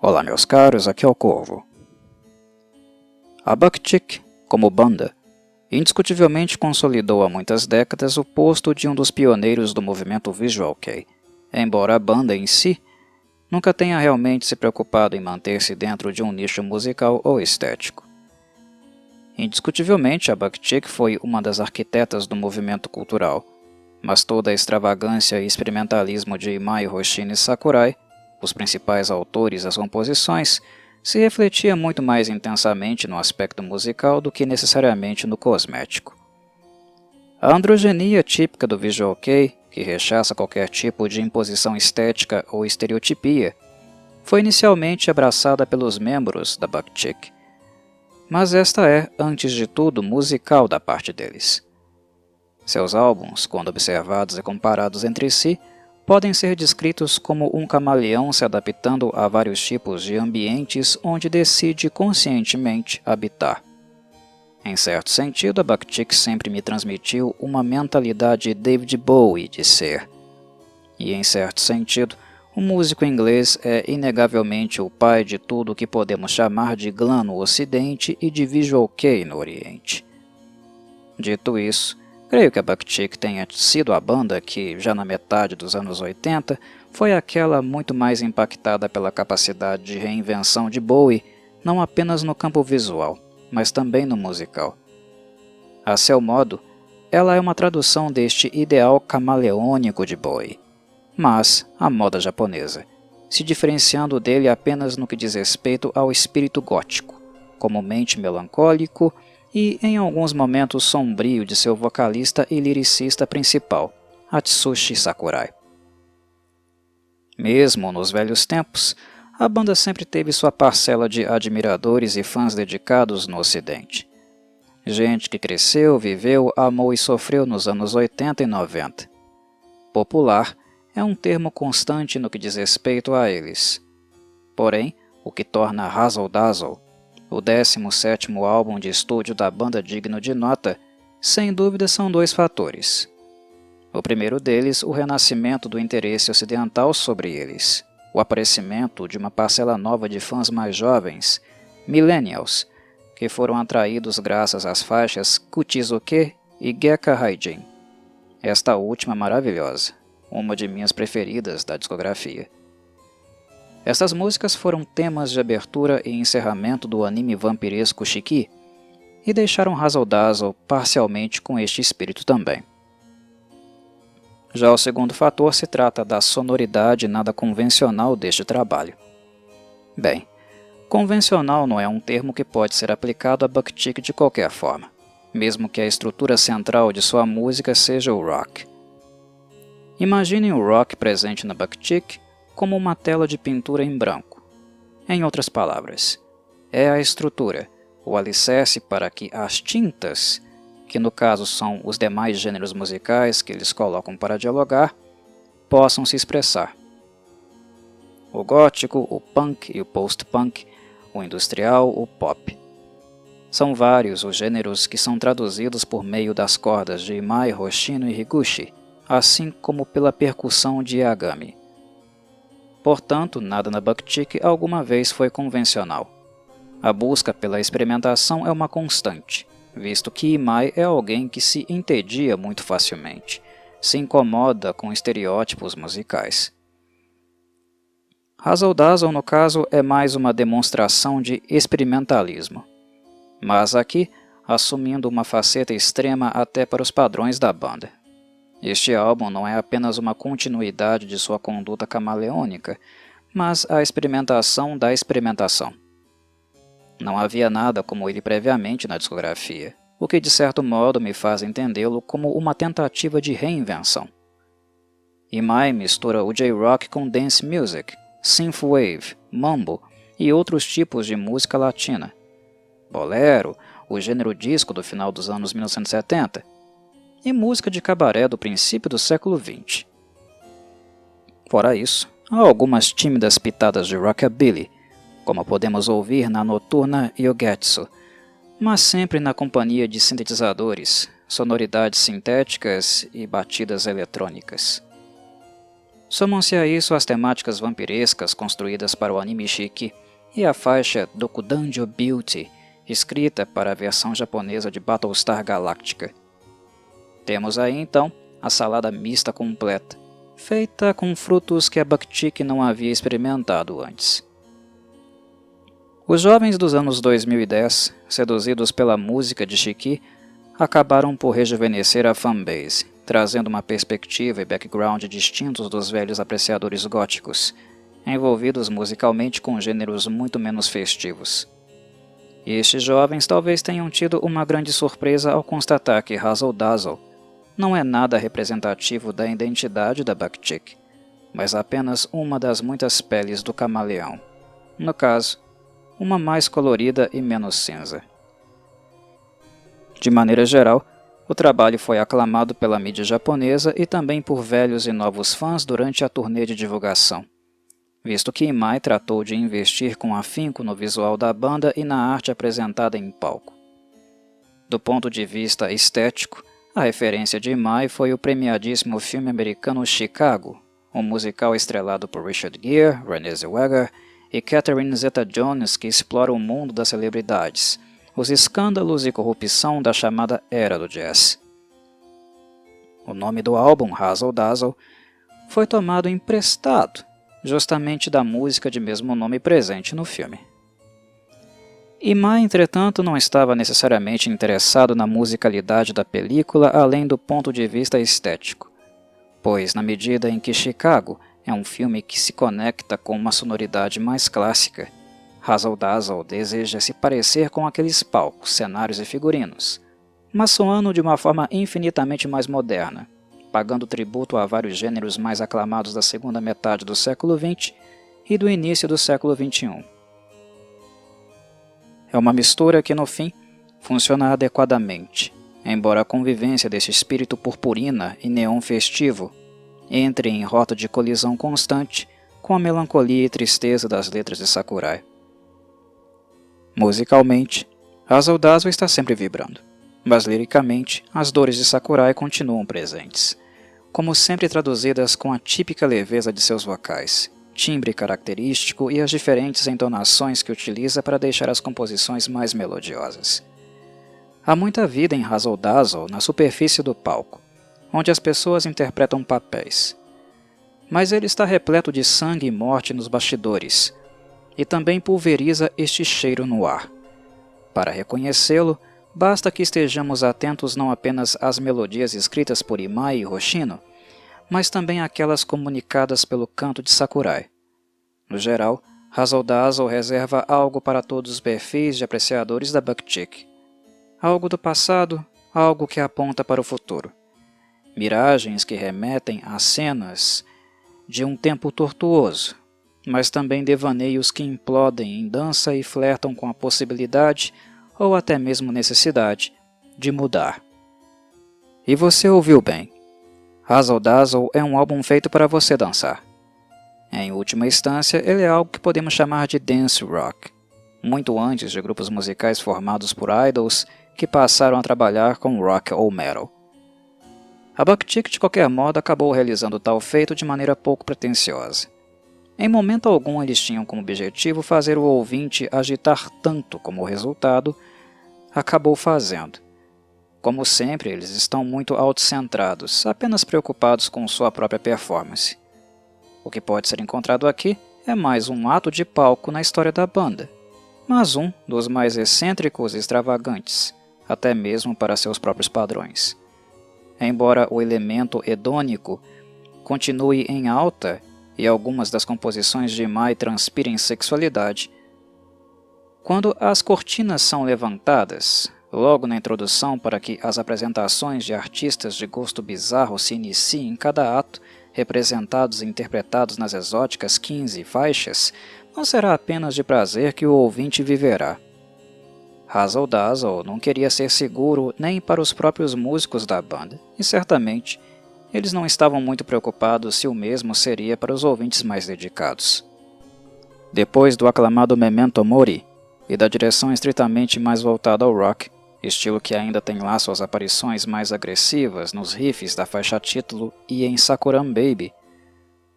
Olá meus caros, aqui é o Corvo. A Buckchick, como banda, indiscutivelmente consolidou há muitas décadas o posto de um dos pioneiros do movimento Visual Kei, embora a banda em si nunca tenha realmente se preocupado em manter-se dentro de um nicho musical ou estético. Indiscutivelmente, a Buckchick foi uma das arquitetas do movimento cultural, mas toda a extravagância e experimentalismo de Imai Hoshino Sakurai, os principais autores das composições, se refletia muito mais intensamente no aspecto musical do que necessariamente no cosmético. A androgenia típica do Visual Kei, que rechaça qualquer tipo de imposição estética ou estereotipia, foi inicialmente abraçada pelos membros da Buckchick, mas esta é, antes de tudo, musical da parte deles. Seus álbuns, quando observados e comparados entre si, podem ser descritos como um camaleão se adaptando a vários tipos de ambientes onde decide conscientemente habitar. Em certo sentido, a Buckchick sempre me transmitiu uma mentalidade David Bowie de ser. E em certo sentido, o músico inglês é inegavelmente o pai de tudo o que podemos chamar de glam no Ocidente e de Visual Kei no Oriente. Dito isso, creio que a Buckchick tenha sido a banda que, já na metade dos anos 80, foi aquela muito mais impactada pela capacidade de reinvenção de Bowie, não apenas no campo visual, mas também no musical. A seu modo, ela é uma tradução deste ideal camaleônico de Bowie, mas à moda japonesa, se diferenciando dele apenas no que diz respeito ao espírito gótico, comumente melancólico e, em alguns momentos, sombrio de seu vocalista e lyricista principal, Atsushi Sakurai. Mesmo nos velhos tempos, a banda sempre teve sua parcela de admiradores e fãs dedicados no Ocidente. Gente que cresceu, viveu, amou e sofreu nos anos 80 e 90. Popular é um termo constante no que diz respeito a eles. Porém, o que torna Razzle Dazzle o 17º álbum de estúdio da banda digno de nota, sem dúvida são dois fatores. O primeiro deles, o renascimento do interesse ocidental sobre eles, o aparecimento de uma parcela nova de fãs mais jovens, millennials, que foram atraídos graças às faixas Kuchizuke e Gekka Haijin. Esta última maravilhosa, uma de minhas preferidas da discografia. Essas músicas foram temas de abertura e encerramento do anime vampiresco Shiki e deixaram Razzle Dazzle parcialmente com este espírito também. Já o segundo fator se trata da sonoridade nada convencional deste trabalho. Bem, convencional não é um termo que pode ser aplicado a Buckchick de qualquer forma, mesmo que a estrutura central de sua música seja o rock. Imaginem o rock presente na Buckchick como uma tela de pintura em branco. Em outras palavras, é a estrutura, o alicerce para que as tintas, que no caso são os demais gêneros musicais que eles colocam para dialogar, possam se expressar. O gótico, o punk e o post-punk, o industrial, o pop. São vários os gêneros que são traduzidos por meio das cordas de Imai, Hoshino e Higuchi, assim como pela percussão de Yagami. Portanto, nada na Buckchick alguma vez foi convencional. A busca pela experimentação é uma constante, visto que Imai é alguém que se entedia muito facilmente, se incomoda com estereótipos musicais. Razzle Dazzle, no caso, é mais uma demonstração de experimentalismo, mas aqui assumindo uma faceta extrema até para os padrões da banda. Este álbum não é apenas uma continuidade de sua conduta camaleônica, mas a experimentação da experimentação. Não havia nada como ele previamente na discografia, o que de certo modo me faz entendê-lo como uma tentativa de reinvenção. Imai mistura o J-Rock com dance music, synthwave, mambo e outros tipos de música latina. Bolero, o gênero disco do final dos anos 1970, e música de cabaré do princípio do século XX. Fora isso, há algumas tímidas pitadas de rockabilly, como podemos ouvir na noturna Yogetsu, mas sempre na companhia de sintetizadores, sonoridades sintéticas e batidas eletrônicas. Somam-se a isso as temáticas vampirescas construídas para o anime Shiki e a faixa Dokudanjo Beauty, escrita para a versão japonesa de Battlestar Galactica. Temos aí então a salada mista completa, feita com frutos que a Buckchick não havia experimentado antes. Os jovens dos anos 2010, seduzidos pela música de Shiki, acabaram por rejuvenescer a fanbase, trazendo uma perspectiva e background distintos dos velhos apreciadores góticos, envolvidos musicalmente com gêneros muito menos festivos. E estes jovens talvez tenham tido uma grande surpresa ao constatar que Razzle Dazzle não é nada representativo da identidade da Buckchick, mas apenas uma das muitas peles do camaleão. No caso, uma mais colorida e menos cinza. De maneira geral, o trabalho foi aclamado pela mídia japonesa e também por velhos e novos fãs durante a turnê de divulgação, visto que Imai tratou de investir com afinco no visual da banda e na arte apresentada em palco. Do ponto de vista estético, a referência de Imai foi o premiadíssimo filme americano Chicago, um musical estrelado por Richard Gere, Renée Zellweger e Catherine Zeta-Jones que explora o mundo das celebridades, os escândalos e corrupção da chamada Era do Jazz. O nome do álbum, Razzle Dazzle, foi tomado emprestado, justamente da música de mesmo nome presente no filme. Imai, entretanto, não estava necessariamente interessado na musicalidade da película além do ponto de vista estético, pois, na medida em que Chicago é um filme que se conecta com uma sonoridade mais clássica, Razzle Dazzle deseja se parecer com aqueles palcos, cenários e figurinos, mas soando de uma forma infinitamente mais moderna, pagando tributo a vários gêneros mais aclamados da segunda metade do século XX e do início do século XXI. É uma mistura que, no fim, funciona adequadamente, embora a convivência desse espírito purpurina e neon festivo entre em rota de colisão constante com a melancolia e tristeza das letras de Sakurai. Musicalmente, Razzle Dazzle está sempre vibrando, mas liricamente as dores de Sakurai continuam presentes, como sempre traduzidas com a típica leveza de seus vocais, timbre característico e as diferentes entonações que utiliza para deixar as composições mais melodiosas. Há muita vida em Razzle Dazzle na superfície do palco, onde as pessoas interpretam papéis. Mas ele está repleto de sangue e morte nos bastidores, e também pulveriza este cheiro no ar. Para reconhecê-lo, basta que estejamos atentos não apenas às melodias escritas por Imai e Hoshino, mas também àquelas comunicadas pelo canto de Sakurai. No geral, Razzle Dazzle reserva algo para todos os perfis de apreciadores da Buckchick. Algo do passado, algo que aponta para o futuro. Miragens que remetem a cenas de um tempo tortuoso, mas também devaneios que implodem em dança e flertam com a possibilidade, ou até mesmo necessidade, de mudar. E você ouviu bem. Razzle Dazzle é um álbum feito para você dançar. Em última instância, ele é algo que podemos chamar de dance rock, muito antes de grupos musicais formados por idols que passaram a trabalhar com rock ou metal. A Buckchick, de qualquer modo, acabou realizando tal feito de maneira pouco pretensiosa. Em momento algum eles tinham como objetivo fazer o ouvinte agitar tanto como o resultado acabou fazendo. Como sempre, eles estão muito autocentrados, apenas preocupados com sua própria performance. O que pode ser encontrado aqui é mais um ato de palco na história da banda, mas um dos mais excêntricos e extravagantes, até mesmo para seus próprios padrões. Embora o elemento hedônico continue em alta e algumas das composições de Imai transpirem sexualidade, quando as cortinas são levantadas, logo na introdução para que as apresentações de artistas de gosto bizarro se iniciem em cada ato, representados e interpretados nas exóticas 15 faixas, não será apenas de prazer que o ouvinte viverá. Razzle Dazzle não queria ser seguro nem para os próprios músicos da banda, e certamente eles não estavam muito preocupados se o mesmo seria para os ouvintes mais dedicados. Depois do aclamado Memento Mori e da direção estritamente mais voltada ao rock, estilo que ainda tem lá suas aparições mais agressivas nos riffs da faixa título e em Sakuran Baby,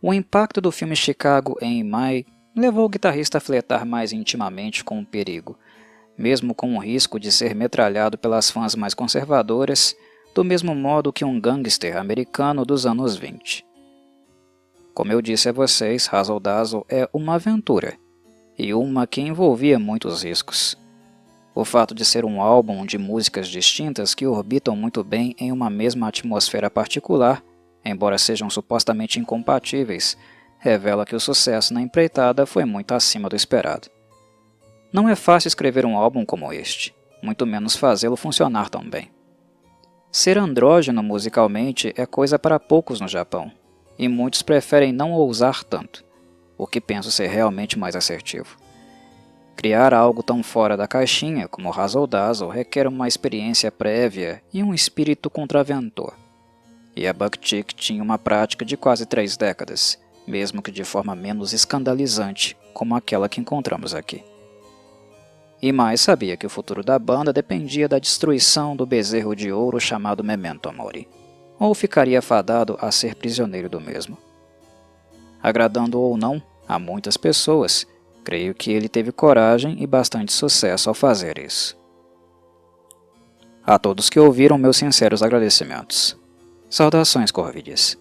O impacto do filme Chicago em Mai levou o guitarrista a flertar mais intimamente com o perigo, mesmo com o risco de ser metralhado pelas fãs mais conservadoras, do mesmo modo que um gangster americano dos anos 20. Como eu disse a vocês, Razzle Dazzle é uma aventura, e uma que envolvia muitos riscos. O fato de ser um álbum de músicas distintas que orbitam muito bem em uma mesma atmosfera particular, embora sejam supostamente incompatíveis, revela que o sucesso na empreitada foi muito acima do esperado. Não é fácil escrever um álbum como este, muito menos fazê-lo funcionar tão bem. Ser andrógeno musicalmente é coisa para poucos no Japão, e muitos preferem não ousar tanto, o que penso ser realmente mais assertivo. Criar algo tão fora da caixinha como Razzle Dazzle requer uma experiência prévia e um espírito contraventor. E a Buckchick tinha uma prática de quase 3 décadas, mesmo que de forma menos escandalizante, como aquela que encontramos aqui. E mais sabia que o futuro da banda dependia da destruição do bezerro de ouro chamado Memento Mori, ou ficaria fadado a ser prisioneiro do mesmo. Agradando ou não a muitas pessoas, creio que ele teve coragem e bastante sucesso ao fazer isso. A todos que ouviram, meus sinceros agradecimentos. Saudações, Corvides.